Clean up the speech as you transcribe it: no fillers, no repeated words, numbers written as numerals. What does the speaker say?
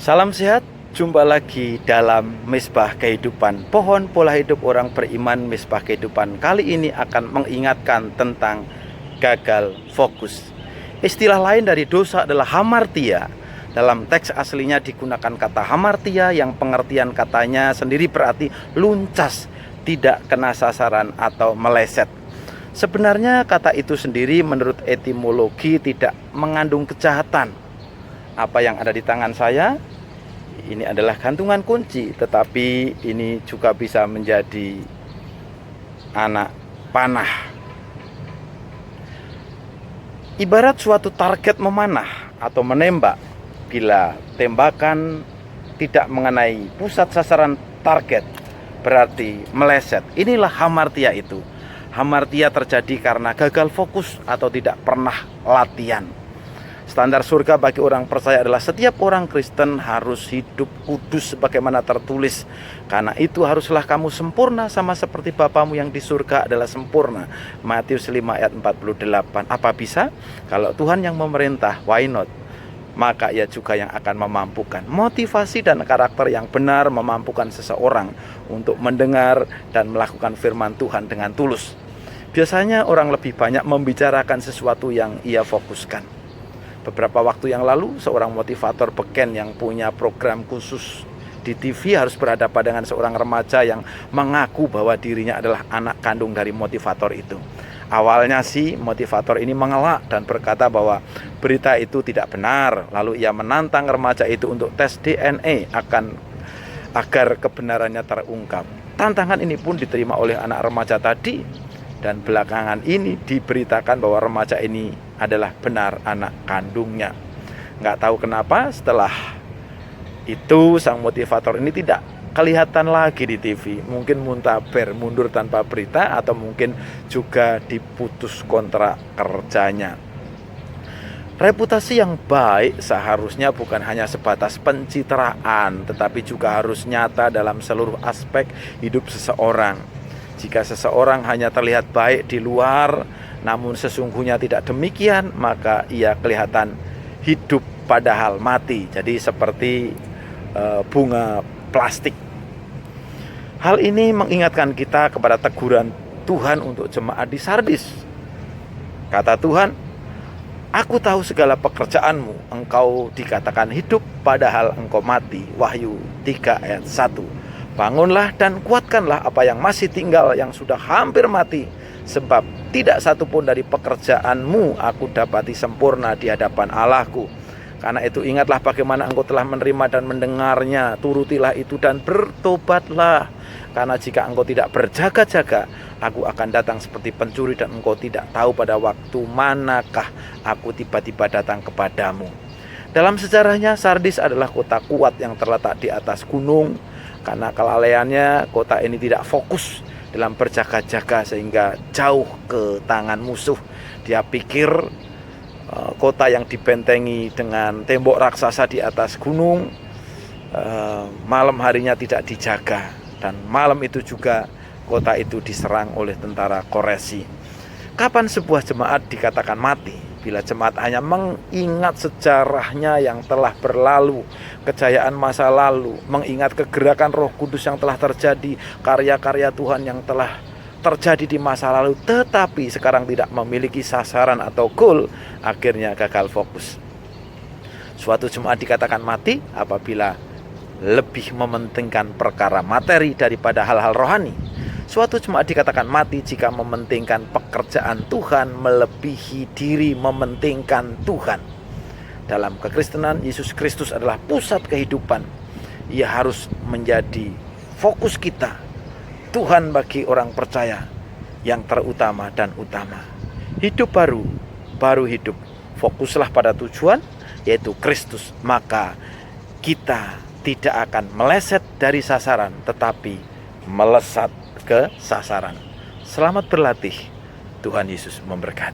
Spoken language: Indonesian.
Salam sehat, jumpa lagi dalam Misbah Kehidupan. Pohon pola hidup orang beriman Misbah Kehidupan kali ini akan mengingatkan tentang gagal fokus. Istilah lain dari dosa adalah hamartia. Dalam teks aslinya digunakan kata hamartia yang pengertian katanya sendiri berarti luncas, tidak kena sasaran atau meleset. Sebenarnya kata itu sendiri menurut etimologi tidak mengandung kejahatan. Apa yang ada di tangan saya ini adalah gantungan kunci, tetapi ini juga bisa menjadi anak panah. Ibarat suatu target memanah atau menembak. Bila tembakan tidak mengenai pusat sasaran target, berarti meleset. Inilah hamartia itu. Hamartia terjadi karena gagal fokus atau tidak pernah latihan. Standar surga bagi orang percaya adalah setiap orang Kristen harus hidup kudus sebagaimana tertulis. Karena itu haruslah kamu sempurna sama seperti Bapamu yang di surga adalah sempurna. Matius 5 ayat 48. Apa bisa? Kalau Tuhan yang memerintah, why not? Maka ia juga yang akan memampukan. Motivasi dan karakter yang benar memampukan seseorang untuk mendengar dan melakukan firman Tuhan dengan tulus. Biasanya orang lebih banyak membicarakan sesuatu yang ia fokuskan. Beberapa waktu yang lalu, seorang motivator beken yang punya program khusus di TV harus berhadapan dengan seorang remaja yang mengaku bahwa dirinya adalah anak kandung dari motivator itu. Awalnya sih motivator ini mengelak dan berkata bahwa berita itu tidak benar. Lalu ia menantang remaja itu untuk tes DNA agar kebenarannya terungkap. Tantangan ini pun diterima oleh anak remaja tadi. Dan belakangan ini diberitakan bahwa remaja ini adalah benar anak kandungnya. Nggak tahu kenapa setelah itu sang motivator ini tidak kelihatan lagi di TV. Mungkin muntaber, mundur tanpa berita, atau mungkin juga diputus kontrak kerjanya. Reputasi yang baik seharusnya bukan hanya sebatas pencitraan, tetapi juga harus nyata dalam seluruh aspek hidup seseorang. Jika seseorang hanya terlihat baik di luar, namun sesungguhnya tidak demikian, maka ia kelihatan hidup padahal mati. Jadi seperti bunga plastik. Hal ini mengingatkan kita kepada teguran Tuhan untuk jemaat di Sardis. Kata Tuhan, "Aku tahu segala pekerjaanmu, engkau dikatakan hidup padahal engkau mati." Wahyu 3 ayat 1. Bangunlah dan kuatkanlah apa yang masih tinggal yang sudah hampir mati, sebab tidak satu pun dari pekerjaanmu aku dapati sempurna di hadapan Allahku. Karena itu ingatlah bagaimana engkau telah menerima dan mendengarnya, turutilah itu dan bertobatlah. Karena jika engkau tidak berjaga-jaga, aku akan datang seperti pencuri dan engkau tidak tahu pada waktu manakah aku tiba-tiba datang kepadamu. Dalam sejarahnya, Sardis adalah kota kuat yang terletak di atas gunung. Karena kelalaiannya, kota ini tidak fokus dalam berjaga-jaga sehingga jauh ke tangan musuh. Dia pikir kota yang dibentengi dengan tembok raksasa di atas gunung, malam harinya tidak dijaga. Dan malam itu juga kota itu diserang oleh tentara Koresi. Kapan sebuah jemaat dikatakan mati? Bila jemaat hanya mengingat sejarahnya yang telah berlalu, kejayaan masa lalu, mengingat kegerakan Roh Kudus yang telah terjadi, karya-karya Tuhan yang telah terjadi di masa lalu, tetapi sekarang tidak memiliki sasaran atau goal, akhirnya gagal fokus. Suatu jemaat dikatakan mati apabila lebih mementingkan perkara materi daripada hal-hal rohani. Suatu jemaat dikatakan mati jika mementingkan pekerjaan Tuhan melebihi diri mementingkan Tuhan. Dalam kekristenan, Yesus Kristus adalah pusat kehidupan. Ia harus menjadi fokus kita. Tuhan bagi orang percaya yang terutama dan utama. Hidup baru hidup. Fokuslah pada tujuan, yaitu Kristus. Maka kita tidak akan meleset dari sasaran, tetapi melesat ke sasaran. Selamat berlatih. Tuhan Yesus memberkati.